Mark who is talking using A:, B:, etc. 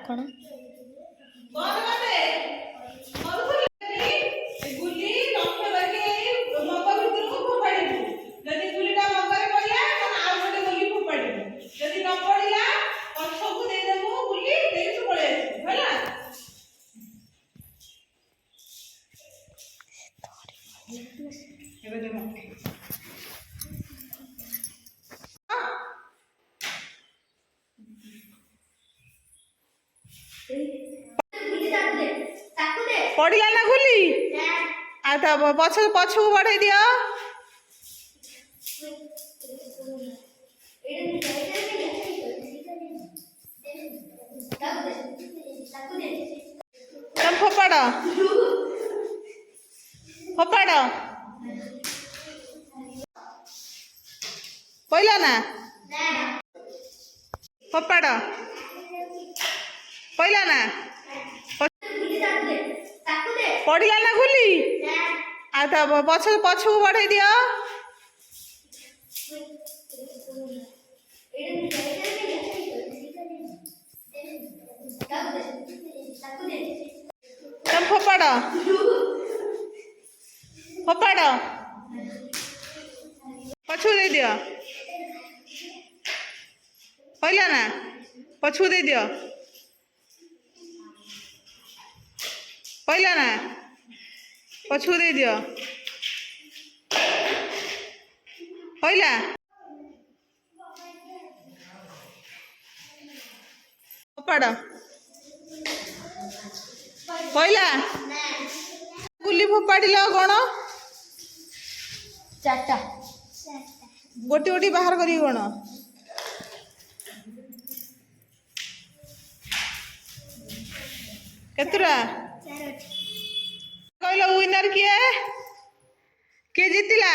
A: କ'ଣ ପଡ଼ିଲା ନା ଗୁଲି? ଆଉ ତା ପଛକୁ ବଢ଼େଇ ଦିଅ। ତମେ ଫୋପାଡ଼ ଫୋପାଡ଼। ପଇଲା ନା? ଫୋପାଡ଼। ପଇଲା ନା? ପଡ଼ିଲା ନା ଗୁଲି? ଆଉ ତା ପଛକୁ ବଢ଼େଇ ଦିଅ। ତମେ ଫୋପାଡ଼ ଫୋପାଡ଼। ପଛକୁ ଦେଇଦିଅ। ପଇଲା ନା? ପଛକୁ ଦେଇଦିଅ। ପଇଲା ନା? ପଛକୁ ଦେଇଦିଅ। ପଇଲା? ଫୋପାଡ଼। ପଇଲା? ଗୁଲି ଫୋପାଡ଼ିଲ କ'ଣ?
B: ଚାରିଟା
A: ଗୋଟି ଗୋଟି ବାହାର କରିବି କ'ଣ? କେତେଟା କହିଲ? ୱିନର କିଏ? କିଏ ଜିତିଲା?